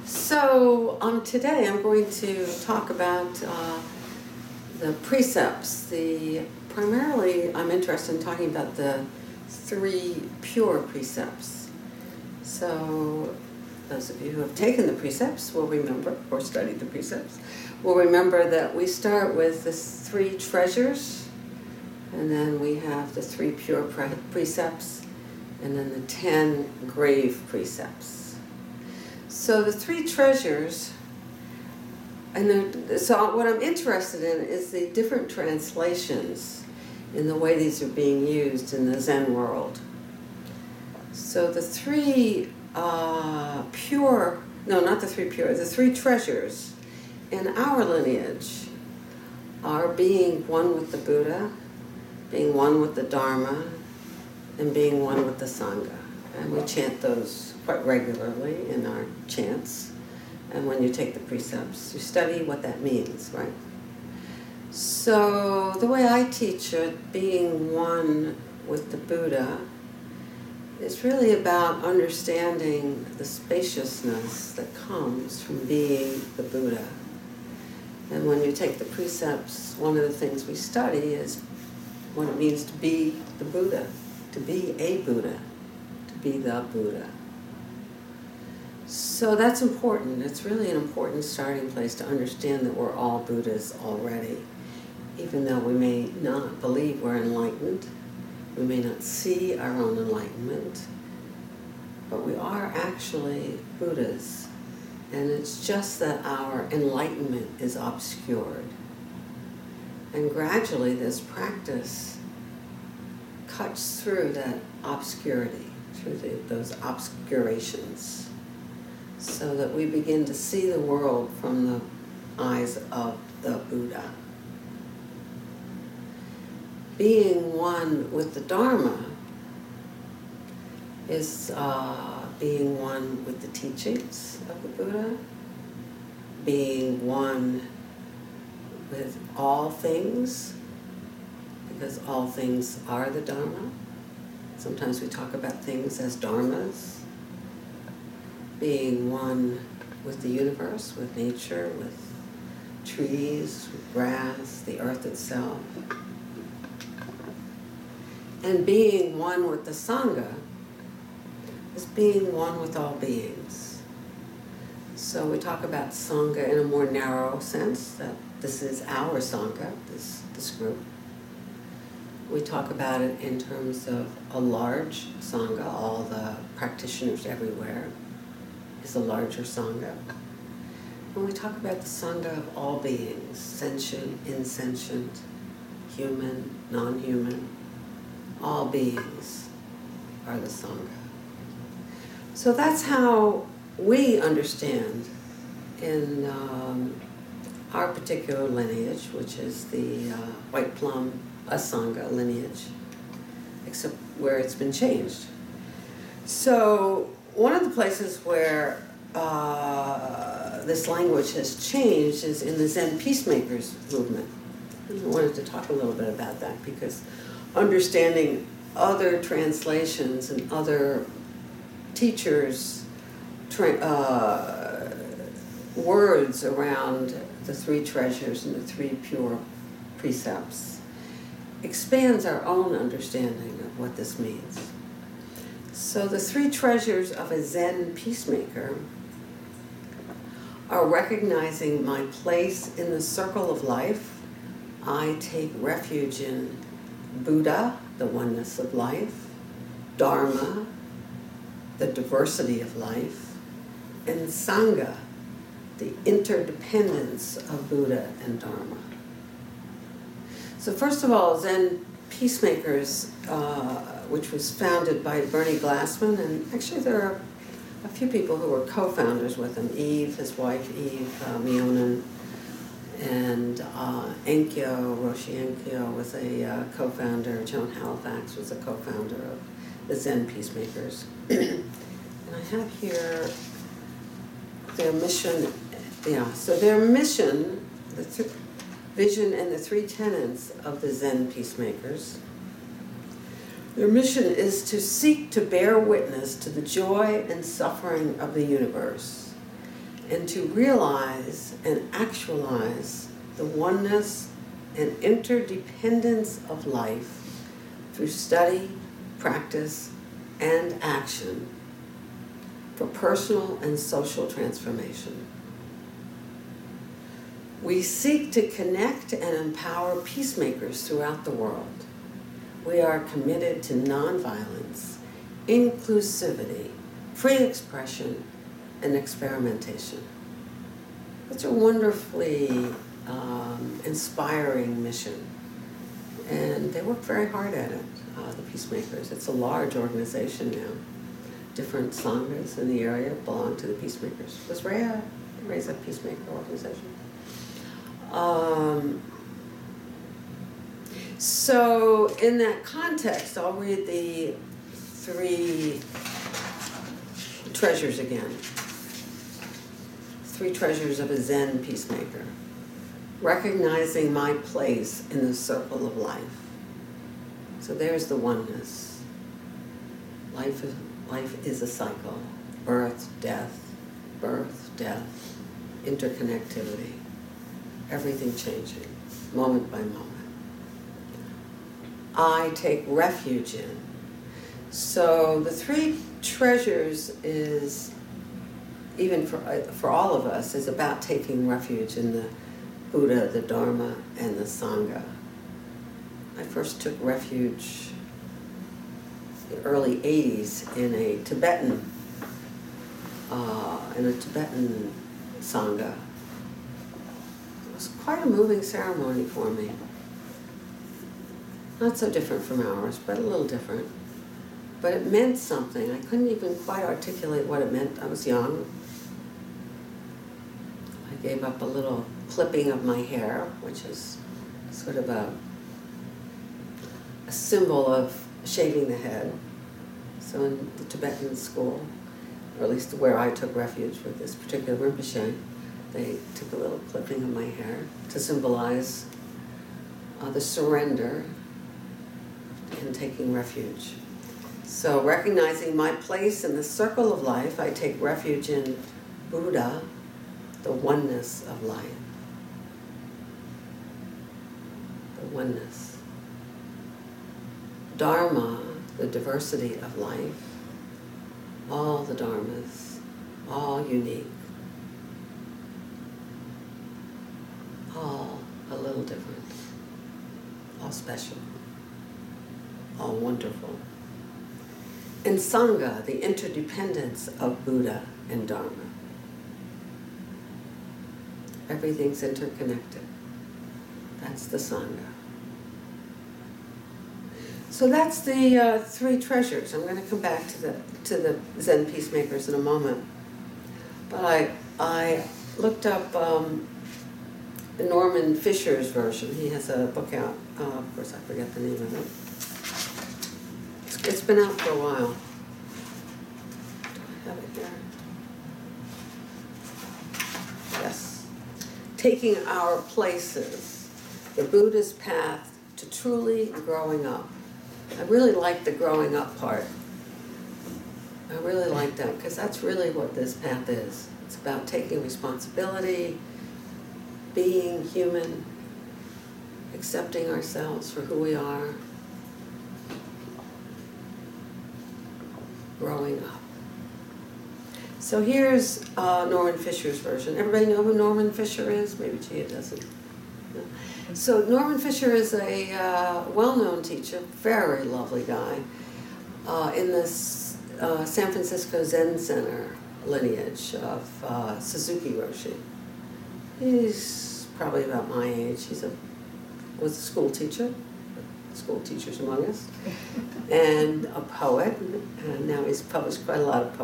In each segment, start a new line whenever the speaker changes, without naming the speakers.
So today I'm going to talk about the precepts. Primarily I'm interested in talking about the 3 pure precepts. So those of you who have taken the precepts will remember, or studied the precepts, will remember that we start with the 3 treasures, and then we have the 3 pure precepts, and then the 10 grave precepts. So the 3 treasures, so what I'm interested in is the different translations in the way these are being used in the Zen world. So the 3 the 3 treasures in our lineage are being one with the Buddha, being one with the Dharma, and being one with the Sangha. And we chant those quite regularly in our chants. And when you take the precepts, you study what that means, right? So the way I teach it, being one with the Buddha, is really about understanding the spaciousness that comes from being the Buddha. And when you take the precepts, one of the things we study is what it means to be the Buddha, to be a Buddha, to be the Buddha. So that's important. It's really an important starting place to understand that we're all Buddhas already. Even though we may not believe we're enlightened, we may not see our own enlightenment, but we are actually Buddhas. And it's just that our enlightenment is obscured. And gradually this practice cuts through that obscurity, through those obscurations, so that we begin to see the world from the eyes of the Buddha. Being one with the Dharma is being one with the teachings of the Buddha, being one with all things, because all things are the Dharma. Sometimes we talk about things as dharmas. Being one with the universe, with nature, with trees, with grass, the earth itself. And being one with the Sangha is being one with all beings. So we talk about Sangha in a more narrow sense, that this is our Sangha, this group. We talk about it in terms of a large Sangha, all the practitioners everywhere is a larger Sangha. And we talk about the Sangha of all beings, sentient, insentient, human, non-human. All beings are the Sangha. So that's how we understand in our particular lineage, which is the White Plum Asanga lineage, except where it's been changed. So one of the places where this language has changed is in the Zen Peacemakers movement. And I wanted to talk a little bit about that because understanding other translations and other teachers' words around the 3 treasures and the 3 pure precepts expands our own understanding of what this means. So the 3 treasures of a Zen peacemaker are recognizing my place in the circle of life. I take refuge in Buddha, the oneness of life, Dharma, the diversity of life, and Sangha, the interdependence of Buddha and Dharma. So first of all, Zen Peacemakers, which was founded by Bernie Glassman, and actually there are a few people who were co-founders with him, Eve, his wife Eve, Mionen, and Enkyo, Roshi Enkyo was a co-founder, Joan Halifax was a co-founder of the Zen Peacemakers. And I have here their mission, so their mission, the vision and the 3 tenets of the Zen Peacemakers. Their mission is to seek to bear witness to the joy and suffering of the universe and to realize and actualize the oneness and interdependence of life through study, practice, and action for personal and social transformation. We seek to connect and empower peacemakers throughout the world. We are committed to nonviolence, inclusivity, free expression, and experimentation. It's a wonderfully inspiring mission, and they work very hard at it, the Peacemakers. It's a large organization now. Different sanghas in the area belong to the Peacemakers. Was Ray's a Peacemaker organization? So in that context, I'll read the 3 treasures again. 3 treasures of a Zen peacemaker. Recognizing my place in the circle of life. So there's the oneness. Life is a cycle. Birth, death, interconnectivity. Everything changing, moment by moment. I take refuge in. So the 3 treasures is, even for all of us, is about taking refuge in the Buddha, the Dharma, and the Sangha. I first took refuge in the early 80s in a Tibetan Sangha. It was quite a moving ceremony for me. Not so different from ours, but a little different. But it meant something. I couldn't even quite articulate what it meant. I was young. I gave up a little clipping of my hair, which is sort of a symbol of shaving the head. So in the Tibetan school, or at least where I took refuge with this particular Rinpoche, they took a little clipping of my hair to symbolize the surrender and taking refuge. So recognizing my place in the circle of life, I take refuge in Buddha, the oneness of life. The oneness. Dharma, the diversity of life. All the dharmas, all unique. All a little different. All special. All wonderful. And Sangha, the interdependence of Buddha and Dharma. Everything's interconnected. That's the Sangha. So that's the 3 treasures. I'm going to come back to the Zen peacemakers in a moment. But I looked up Norman Fisher's version. He has a book out. Of course, I forget the name of it. It's been out for a while. Do I have it here? Yes. Taking Our Places, the Buddha's Path to Truly Growing Up. I really like the growing up part. I really like that because that's really what this path is. It's about taking responsibility, being human, accepting ourselves for who we are, growing up. So here's Norman Fisher's version. Everybody know who Norman Fisher is? Maybe Gia doesn't. No. So Norman Fisher is a well-known teacher, very lovely guy, in this San Francisco Zen Center lineage of Suzuki Roshi. He's probably about my age. Was a school teacher, school teachers among us, and a poet, and now he's published quite a lot of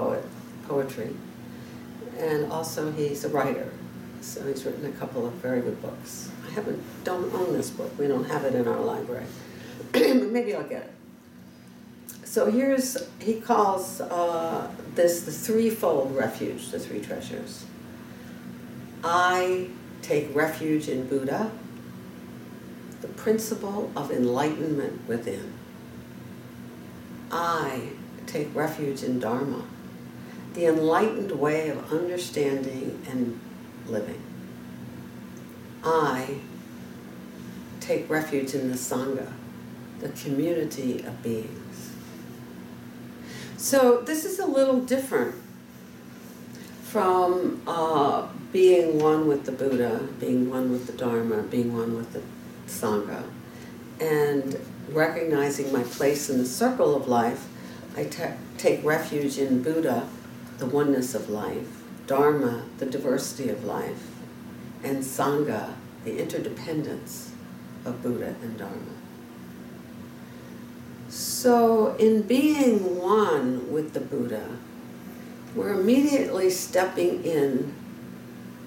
poetry. And also he's a writer, so he's written a couple of very good books. Don't own this book, we don't have it in our library, but maybe I'll get it. So he calls this the threefold refuge, the 3 treasures. I take refuge in Buddha, the principle of enlightenment within. I take refuge in Dharma, the enlightened way of understanding and living. I take refuge in the Sangha, the community of beings. So this is a little different from being one with the Buddha, being one with the Dharma, being one with the Sangha, and recognizing my place in the circle of life. I take refuge in Buddha, the oneness of life, Dharma, the diversity of life, and Sangha, the interdependence of Buddha and Dharma. So in being one with the Buddha, we're immediately stepping in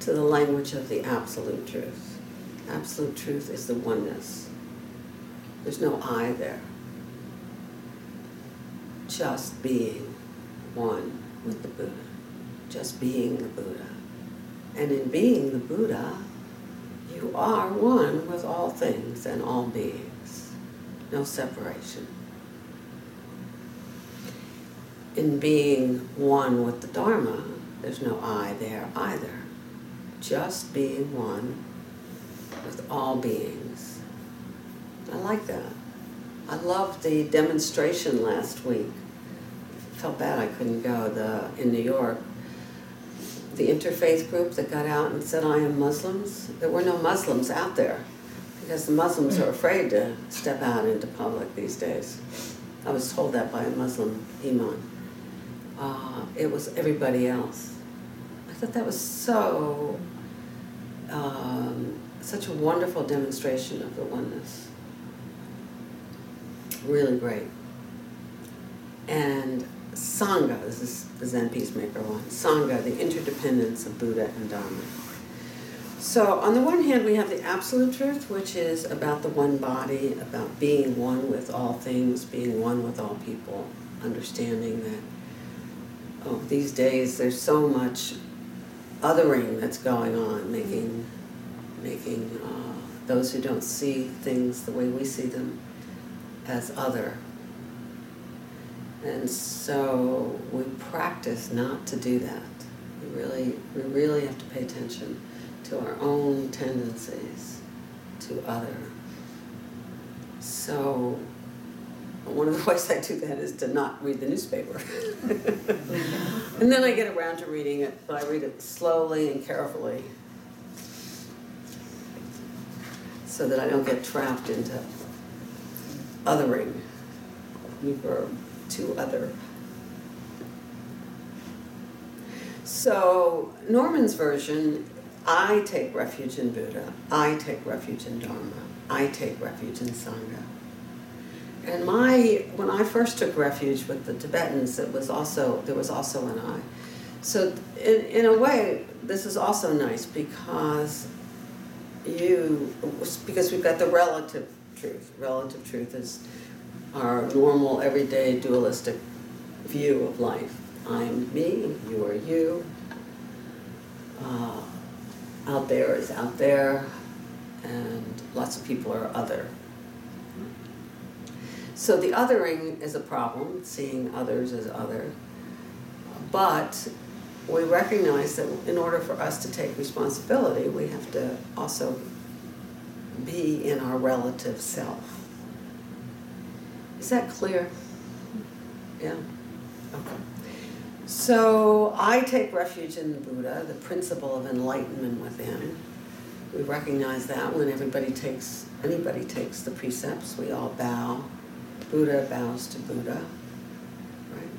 to the language of the absolute truth. Absolute truth is the oneness. There's no I there. Just being one with the Buddha. Just being the Buddha. And in being the Buddha, you are one with all things and all beings. No separation. In being one with the Dharma, there's no I there either. Just being one with all beings. I like that. I loved the demonstration last week. Felt bad I couldn't go. In New York, the interfaith group that got out and said, I am Muslims. There were no Muslims out there because the Muslims are afraid to step out into public these days. I was told that by a Muslim imam. It was everybody else. I thought that was so, such a wonderful demonstration of the oneness. Really great. And Sangha, this is the Zen Peacemaker one, Sangha, the interdependence of Buddha and Dharma. So on the one hand, we have the absolute truth, which is about the one body, about being one with all things, being one with all people, understanding that these days there's so much othering that's going on, making those who don't see things the way we see them as other. And so we practice not to do that. We really have to pay attention to our own tendencies to other. So one of the ways I do that is to not read the newspaper. And then I get around to reading it, but I read it slowly and carefully so that I don't get trapped into othering, new verb, to other. So Norman's version, I take refuge in Buddha, I take refuge in Dharma, I take refuge in Sangha. And when I first took refuge with the Tibetans, there was also an I. So in a way, this is also nice because we've got the relative truth. Relative truth is our normal, everyday, dualistic view of life. I'm me, you are you. Out there is out there, and lots of people are other. So the othering is a problem, seeing others as other. But we recognize that in order for us to take responsibility, we have to also be in our relative self. Is that clear? Yeah? Okay. So I take refuge in the Buddha, the principle of enlightenment within. We recognize that when anybody takes the precepts, we all bow. Buddha bows to Buddha, right?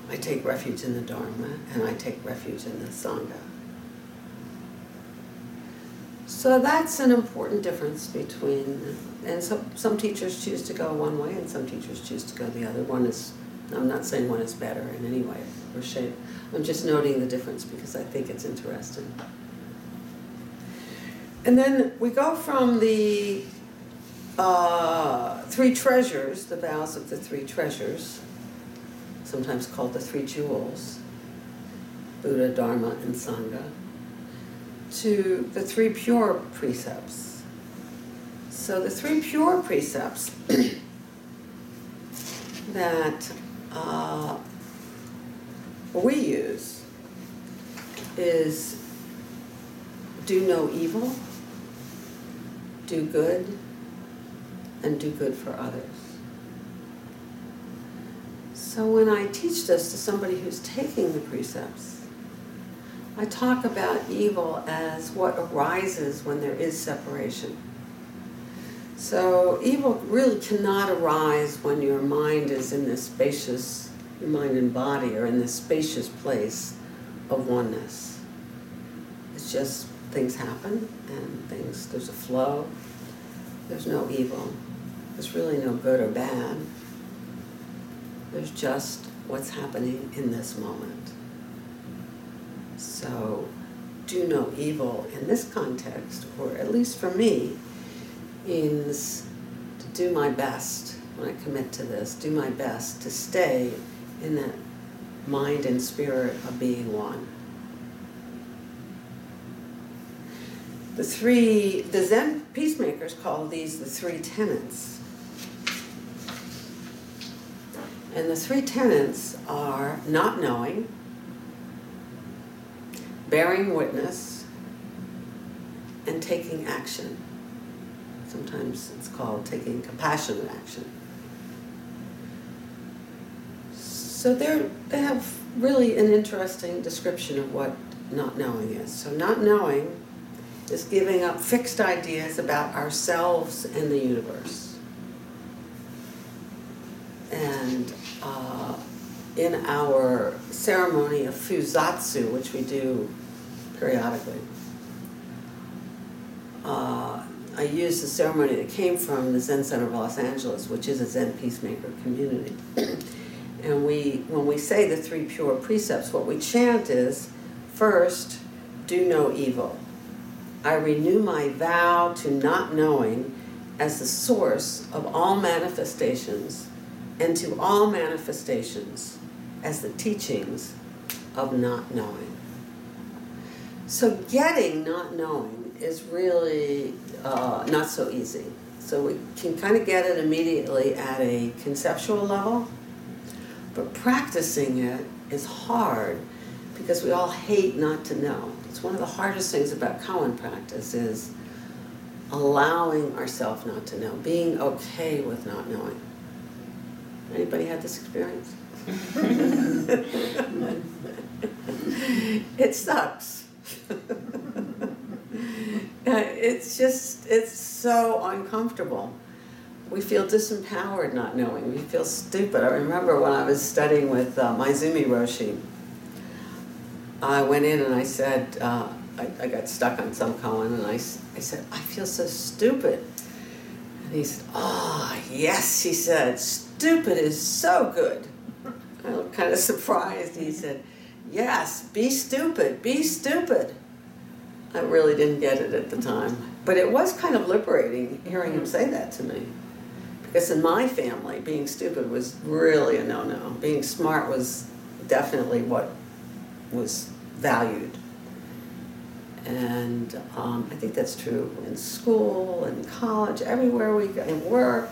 I take refuge in the Dharma, and I take refuge in the Sangha. So that's an important difference between, and so some teachers choose to go one way, and some teachers choose to go the other. I'm not saying one is better in any way or shape. I'm just noting the difference because I think it's interesting. And then we go from the three treasures, the vows of the three treasures, sometimes called the three jewels, Buddha, Dharma, and Sangha, to the three pure precepts. So the three pure precepts that we use is do no evil, do good, and do good for others. So when I teach this to somebody who's taking the precepts, I talk about evil as what arises when there is separation. So evil really cannot arise when your mind is in this spacious, your mind and body are in this spacious place of oneness. It's just things happen and there's a flow. There's no evil. There's really no good or bad. There's just what's happening in this moment. So do no evil in this context, or at least for me, means to do my best when I commit to this, do my best to stay in that mind and spirit of being one. The Zen peacemakers call these the 3 tenets. And the 3 tenets are not knowing, bearing witness, and taking action. Sometimes it's called taking compassionate action. So they have really an interesting description of what not knowing is. So not knowing is giving up fixed ideas about ourselves and the universe. And in our ceremony of Fusatsu, which we do periodically, I use the ceremony that came from the Zen Center of Los Angeles, which is a Zen peacemaker community. And when we say the 3 pure precepts, what we chant is, first, do no evil. I renew my vow to not knowing as the source of all manifestations, and to all manifestations as the teachings of not knowing. So getting not knowing is really not so easy. So we can kind of get it immediately at a conceptual level, but practicing it is hard because we all hate not to know. It's one of the hardest things about koan practice is allowing ourselves not to know, being okay with not knowing. Anybody had this experience? It sucks. It's so uncomfortable. We feel disempowered not knowing. We feel stupid. I remember when I was studying with Maizumi Roshi, I went in and I said, I got stuck on some koan, and I said, I feel so stupid. And he said, oh, yes, he said, stupid is so good. I looked kind of surprised. He said, yes, be stupid, be stupid. I really didn't get it at the time. But it was kind of liberating hearing him say that to me. Because in my family, being stupid was really a no-no. Being smart was definitely what was valued. And I think that's true in school and college, everywhere we go, in work.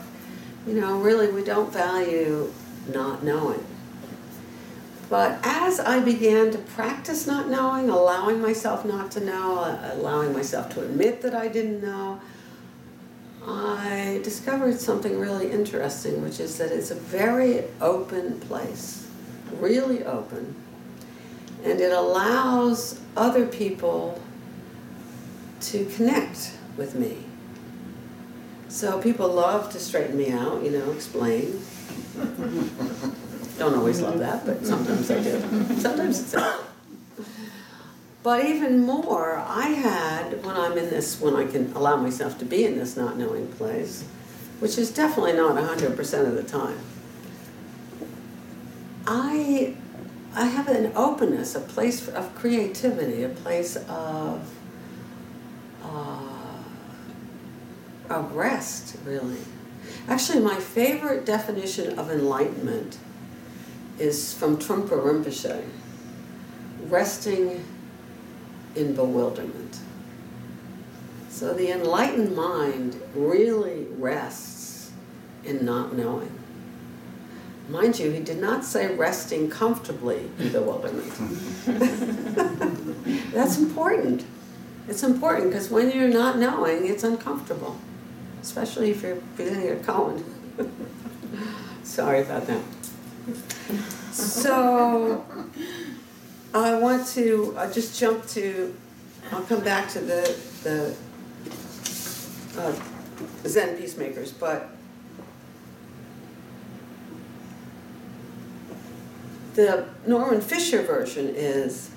You know, really we don't value not knowing. But as I began to practice not knowing, allowing myself not to know, allowing myself to admit that I didn't know, I discovered something really interesting, which is that it's a very open place, really open, and it allows other people to connect with me. So people love to straighten me out, explain. Don't always love that, but sometimes I do. Sometimes it's out. But even more, I had, when I can allow myself to be in this not knowing place, which is definitely not 100% of the time, I have an openness, a place of creativity, a place of rest, really. Actually, my favorite definition of enlightenment is from Trungpa Rinpoche, resting in bewilderment. So the enlightened mind really rests in not knowing. Mind you, he did not say resting comfortably in bewilderment. That's important. It's important because when you're not knowing, it's uncomfortable, especially if you're feeling a cone. Sorry about that. So I want to just jump to, I'll come back to the Zen peacemakers, but the Norman Fisher version is,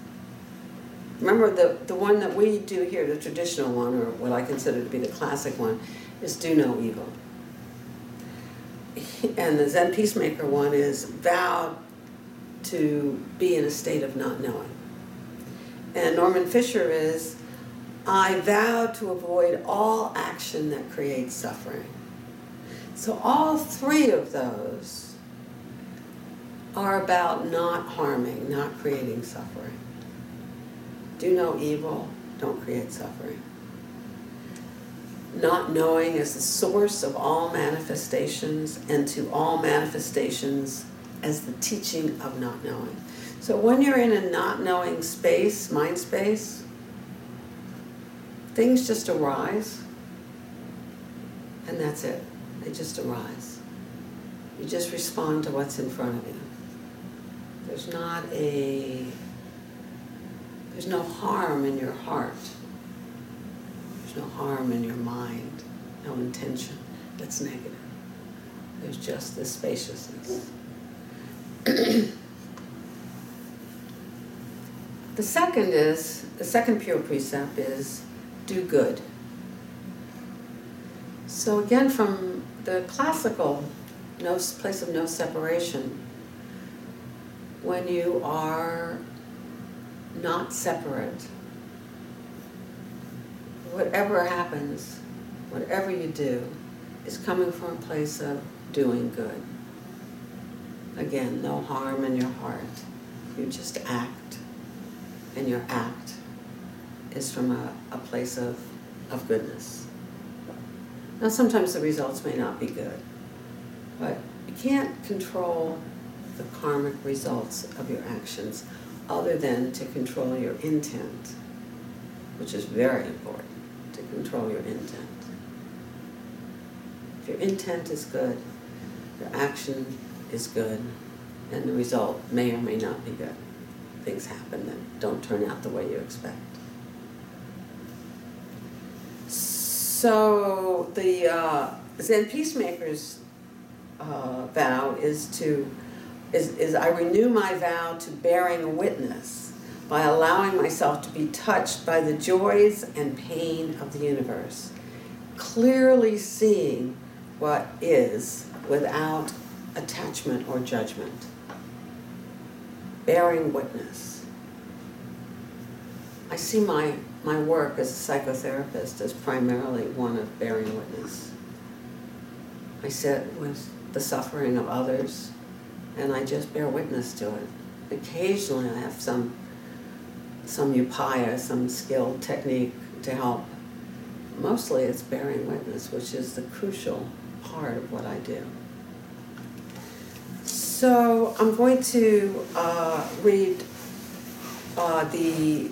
remember the one that we do here, the traditional one, or what I consider to be the classic one, is do no evil. And the Zen peacemaker one is vow to be in a state of not knowing. And Norman Fisher is, I vow to avoid all action that creates suffering. So all three of those are about not harming, not creating suffering. Do no evil, don't create suffering. Not knowing is the source of all manifestations, and to all manifestations as the teaching of not knowing. So when you're in a not knowing space, mind space, things just arise, and that's it. They just arise. You just respond to what's in front of you. There's no harm in your heart. There's no harm in your mind, no intention that's negative. There's just this spaciousness. The second pure precept is do good. So again, from the classical place of no separation, when you are not separate, whatever happens, whatever you do, is coming from a place of doing good. Again, no harm in your heart. You just act, and your act is from a place of goodness. Now, sometimes the results may not be good, but you can't control the karmic results of your actions other than to control your intent, which is very important, to control your intent. If your intent is good, your action is good, and the result may or may not be good. Things happen that don't turn out the way you expect. So the Zen peacemaker's vow is I renew my vow to bearing witness by allowing myself to be touched by the joys and pain of the universe, clearly seeing what is without attachment or judgment. Bearing witness. I see my work as a psychotherapist as primarily one of bearing witness. I sit with the suffering of others, and I just bear witness to it. Occasionally I have some upaya, some skilled technique to help. Mostly it's bearing witness, which is the crucial part of what I do. So I'm going to read the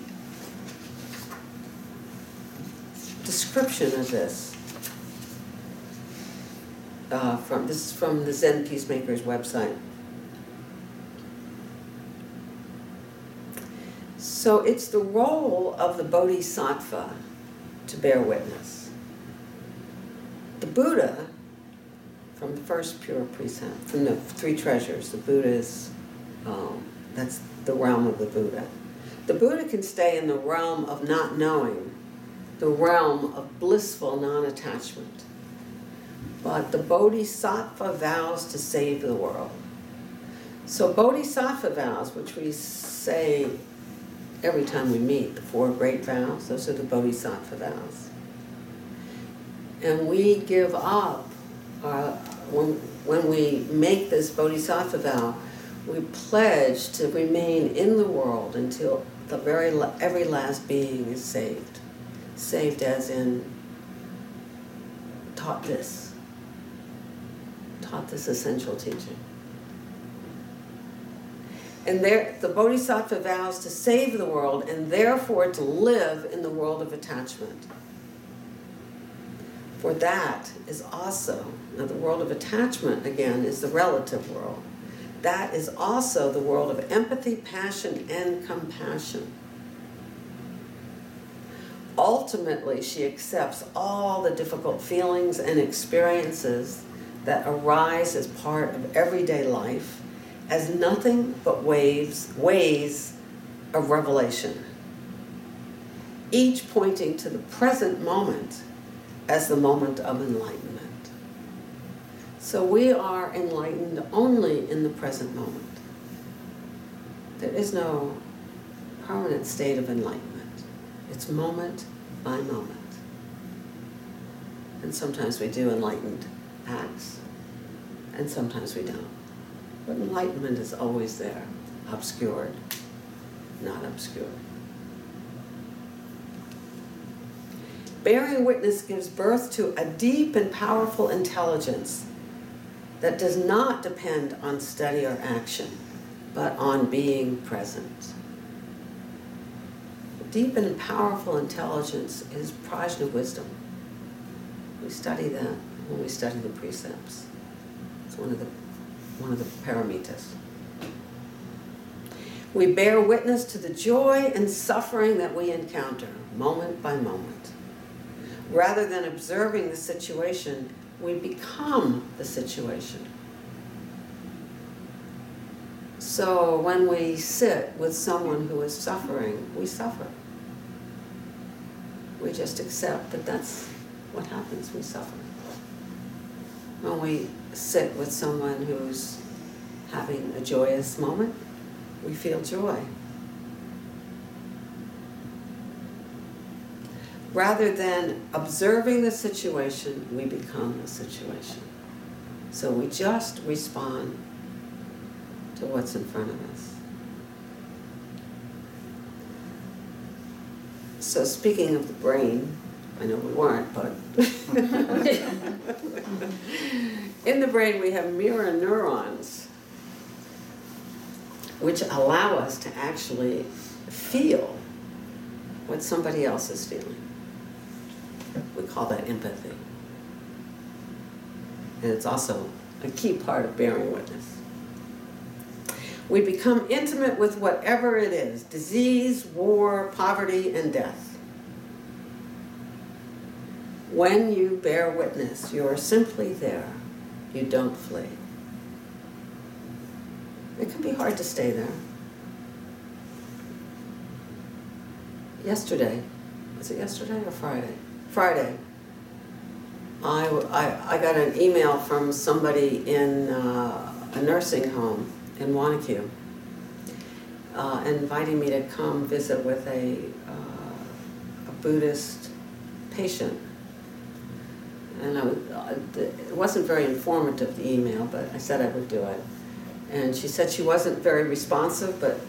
description of this. This is from the Zen Peacemaker's website. So it's the role of the bodhisattva to bear witness. The Buddha, from the first pure precept, from the three treasures, the Buddha is, that's the realm of the Buddha. The Buddha can stay in the realm of not knowing, the realm of blissful non-attachment. But the bodhisattva vows to save the world. So bodhisattva vows, which we say every time we meet, the four great vows, those are the bodhisattva vows. And we give up, when we make this bodhisattva vow, we pledge to remain in the world until every last being is saved. Saved as in taught this essential teaching. And there, the Bodhisattva vows to save the world and therefore to live in the world of attachment. For that is also, now the world of attachment, again, is the relative world. That is also the world of empathy, passion, and compassion. Ultimately, she accepts all the difficult feelings and experiences that arise as part of everyday life as nothing but ways of revelation, each pointing to the present moment as the moment of enlightenment. So we are enlightened only in the present moment. There is no permanent state of enlightenment. It's moment by moment. And sometimes we do enlightened acts, and sometimes we don't. But enlightenment is always there, obscured, not obscured. Bearing witness gives birth to a deep and powerful intelligence that does not depend on study or action, but on being present. Deep and powerful intelligence is prajna wisdom. We study that when we study the precepts. It's one of the paramitas. We bear witness to the joy and suffering that we encounter, moment by moment. Rather than observing the situation, we become the situation. So when we sit with someone who is suffering, we suffer. We just accept that that's what happens, we suffer. When we sit with someone who's having a joyous moment, we feel joy. Rather than observing the situation, we become the situation. So we just respond to what's in front of us. So speaking of the brain, I know we weren't, but in the brain we have mirror neurons, which allow us to actually feel what somebody else is feeling. We call that empathy. And it's also a key part of bearing witness. We become intimate with whatever it is, disease, war, poverty, and death. When you bear witness, you are simply there. You don't flee. It can be hard to stay there. Yesterday, was it yesterday or Friday? Friday. I got an email from somebody in a nursing home in Wanacue inviting me to come visit with a Buddhist patient. And it wasn't very informative, the email, but I said I would do it. And she said she wasn't very responsive, but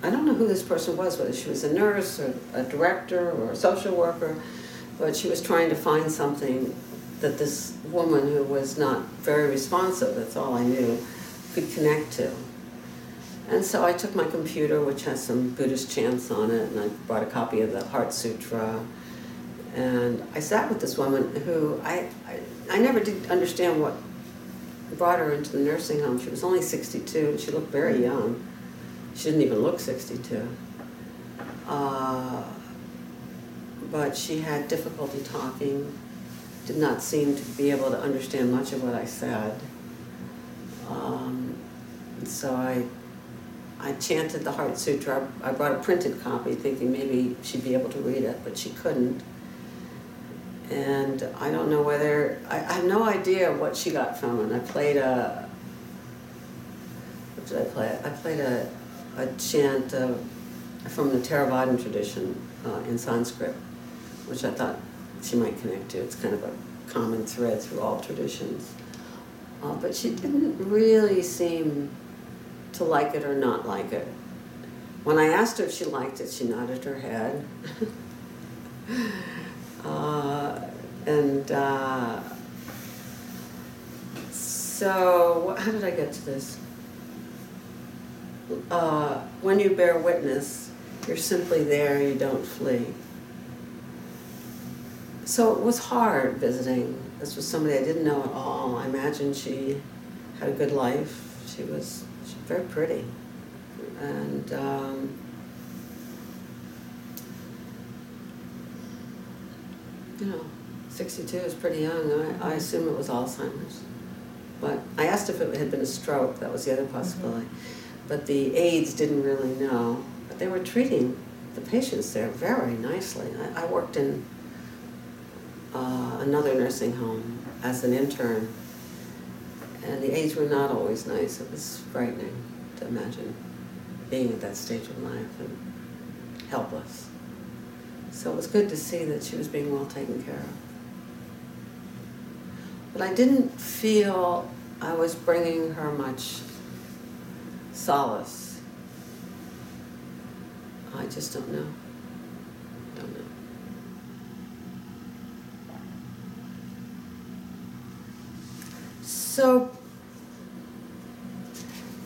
I don't know who this person was, whether she was a nurse or a director or a social worker, but she was trying to find something that this woman who was not very responsive, that's all I knew, could connect to. And so I took my computer, which has some Buddhist chants on it, and I brought a copy of the Heart Sutra, and I sat with this woman who I never did understand what brought her into the nursing home. She was only 62, and she looked very young. She didn't even look 62. But she had difficulty talking, did not seem to be able to understand much of what I said. And so I chanted the Heart Sutra. I brought a printed copy thinking maybe she'd be able to read it, but she couldn't. And I don't know whether, I have no idea what she got from it. I played what did I play? I played a chant from the Theravadan tradition in Sanskrit, which I thought she might connect to. It's kind of a common thread through all traditions. But she didn't really seem to like it or not like it. When I asked her if she liked it, she nodded her head. So how did I get to this? when you bear witness, you're simply there, you don't flee. So it was hard visiting. This was somebody I didn't know at all. I imagine she had a good life. She was very pretty. And you know, 62 is pretty young. I assume it was Alzheimer's. But I asked if it had been a stroke. That was the other possibility. But the aides didn't really know. But they were treating the patients there very nicely. I worked in another nursing home as an intern, and the aides were not always nice. It was frightening to imagine being at that stage of life and helpless. So it was good to see that she was being well taken care of. But I didn't feel I was bringing her much solace. I just don't know. Don't know. So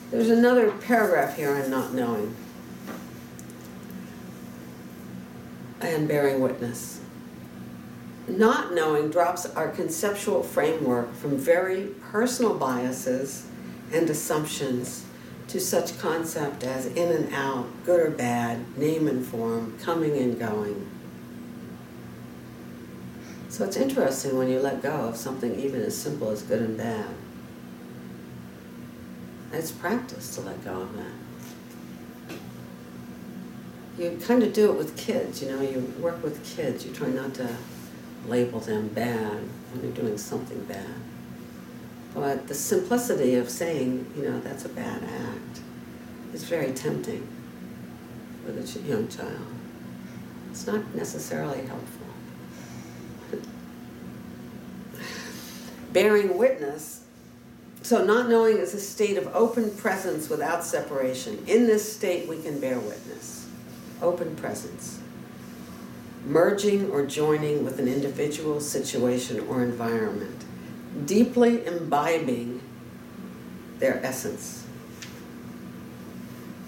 there's another paragraph here on not knowing and bearing witness. Not knowing drops our conceptual framework from very personal biases and assumptions to such concept as in and out, good or bad, name and form, coming and going. So it's interesting when you let go of something even as simple as good and bad. It's practice to let go of that. You kind of do it with kids, you know, you work with kids, you try not to label them bad when they're doing something bad. But the simplicity of saying, you know, that's a bad act is very tempting with a young child. It's not necessarily helpful. Bearing witness, so not knowing is a state of open presence without separation. In this state we can bear witness. Open presence. Merging or joining with an individual, situation, or environment. Deeply imbibing their essence.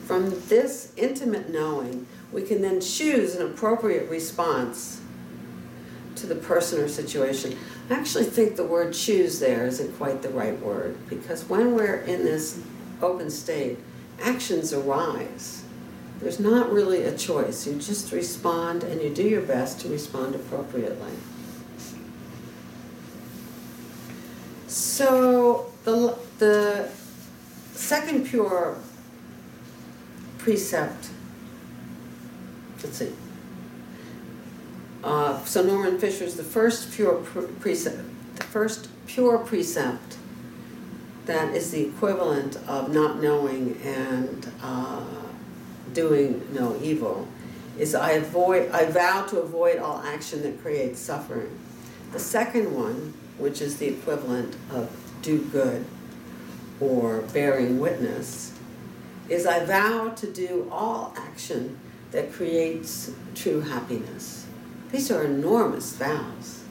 From this intimate knowing, we can then choose an appropriate response to the person or situation. I actually think the word choose there isn't quite the right word, because when we're in this open state, actions arise. There's not really a choice. You just respond, and you do your best to respond appropriately. So the second pure precept, let's see. So Norman Fisher's the first pure precept, that is the equivalent of not knowing and doing no evil, is I vow to avoid all action that creates suffering. The second one, which is the equivalent of do good or bearing witness, is I vow to do all action that creates true happiness. These are enormous vows.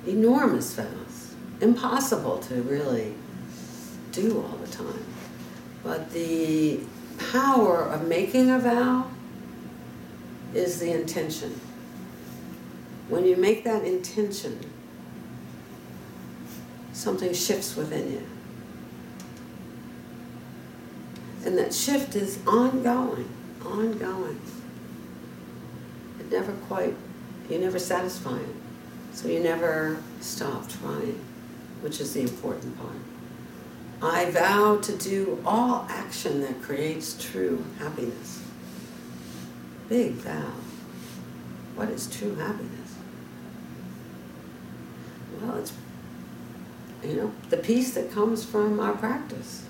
Enormous vows. Impossible to really do all the time. But the power of making a vow is the intention. When you make that intention, something shifts within you. And that shift is ongoing, ongoing. It never quite, you never satisfy it. So you never stop trying, which is the important part. I vow to do all action that creates true happiness. Big vow. What is true happiness? Well, it's, you know, the peace that comes from our practice.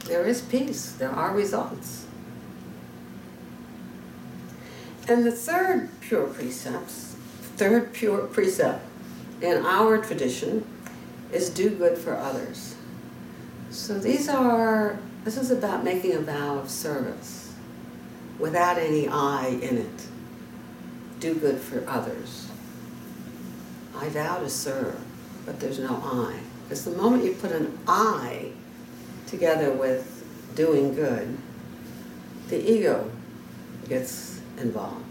There is peace. There are results. And the third pure precept in our tradition is do good for others. So this is about making a vow of service without any I in it. Do good for others. I vow to serve, but there's no I. Because the moment you put an I together with doing good, the ego gets involved.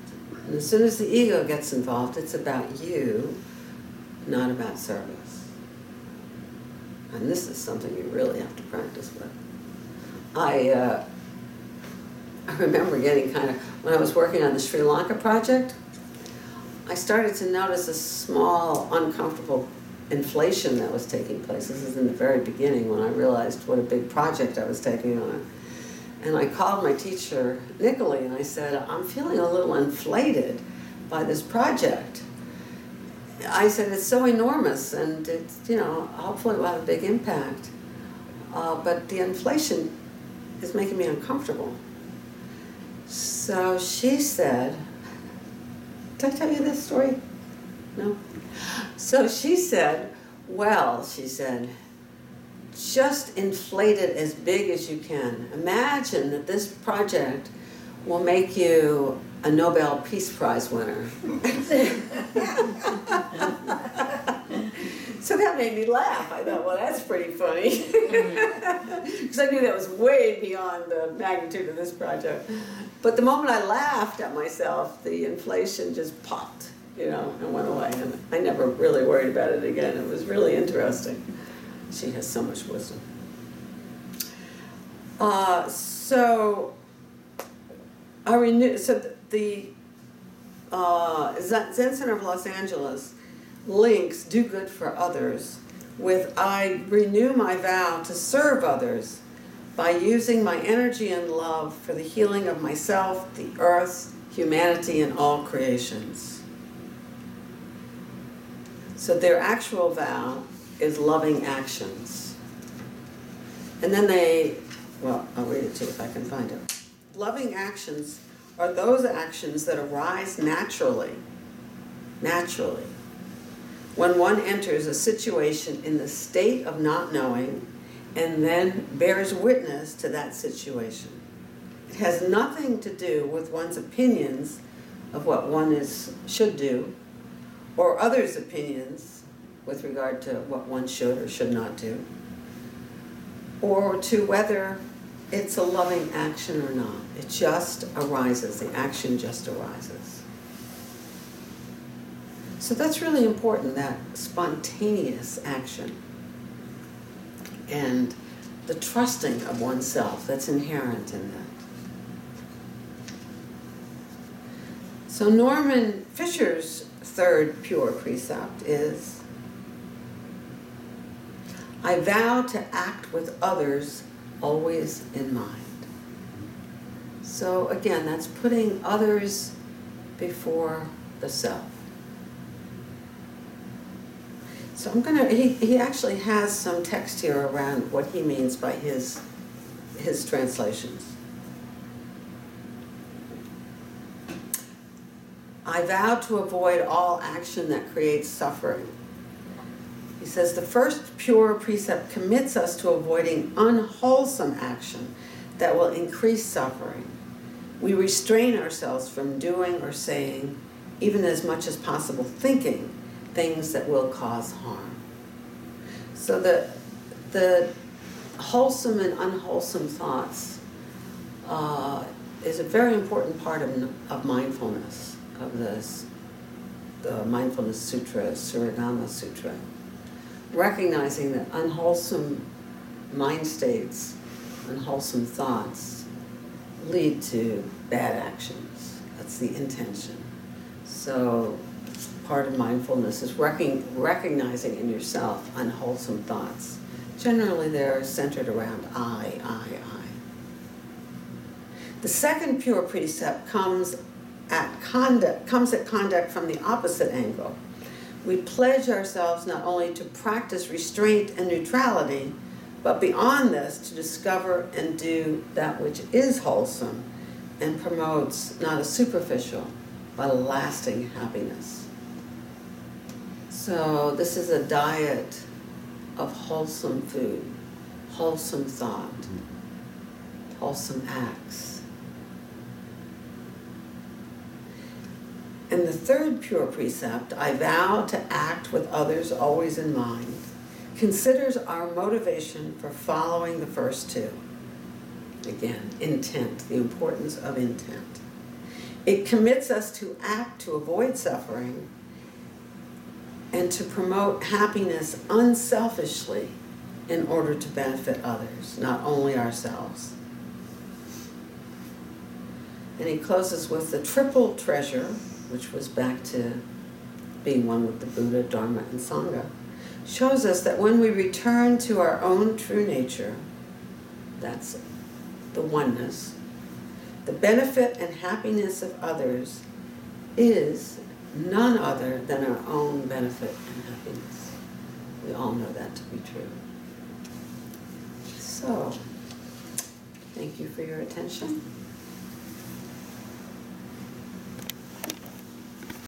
And as soon as the ego gets involved, it's about you, not about service. And this is something you really have to practice with. I remember getting when I was working on the Sri Lanka project, I started to notice a small, uncomfortable inflation that was taking place. This is in the very beginning when I realized what a big project I was taking on. And I called my teacher, Nicolai, and I said, I'm feeling a little inflated by this project. I said, it's so enormous, and it's, hopefully it will have a big impact. But the inflation is making me uncomfortable. So she said, did I tell you this story? No? So she said, just inflate it as big as you can. Imagine that this project will make you a Nobel Peace Prize winner. So that made me laugh. I thought, well, that's pretty funny. Because I knew that was way beyond the magnitude of this project. But the moment I laughed at myself, the inflation just popped, and went away. And I never really worried about it again. It was really interesting. She has so much wisdom. So the Zen Center of Los Angeles links do good for others with I renew my vow to serve others by using my energy and love for the healing of myself, the earth, humanity, and all creations. So their actual vow is loving actions. And then I'll read it to you if I can find it. Loving actions are those actions that arise naturally, when one enters a situation in the state of not knowing and then bears witness to that situation. It has nothing to do with one's opinions of what one should do, or others' opinions with regard to what one should or should not do, or to whether it's a loving action or not. It just arises. The action just arises. So that's really important, that spontaneous action and the trusting of oneself that's inherent in that. So Norman Fisher's third pure precept is, I vow to act with others always in mind. So again, that's putting others before the self. So he actually has some text here around what he means by his translations. I vow to avoid all action that creates suffering. He says the first pure precept commits us to avoiding unwholesome action that will increase suffering. We restrain ourselves from doing or saying, even as much as possible thinking, things that will cause harm. So the wholesome and unwholesome thoughts is a very important part of mindfulness, of the Mindfulness Sutra, Suragama Sutra. Recognizing that unwholesome mind states, unwholesome thoughts lead to bad actions. That's the intention. So part of mindfulness is recognizing in yourself unwholesome thoughts. Generally they're centered around I. The second pure precept comes at conduct from the opposite angle. We pledge ourselves not only to practice restraint and neutrality, but beyond this to discover and do that which is wholesome and promotes not a superficial, but a lasting happiness. So this is a diet of wholesome food, wholesome thought, wholesome acts. And the third pure precept, I vow to act with others always in mind, considers our motivation for following the first two. Again, intent, the importance of intent. It commits us to act to avoid suffering and to promote happiness unselfishly in order to benefit others, not only ourselves. And he closes with the triple treasure, which was back to being one with the Buddha, Dharma, and Sangha, shows us that when we return to our own true nature, that's the oneness, the benefit and happiness of others is none other than our own benefit and happiness. We all know that to be true. So, thank you for your attention.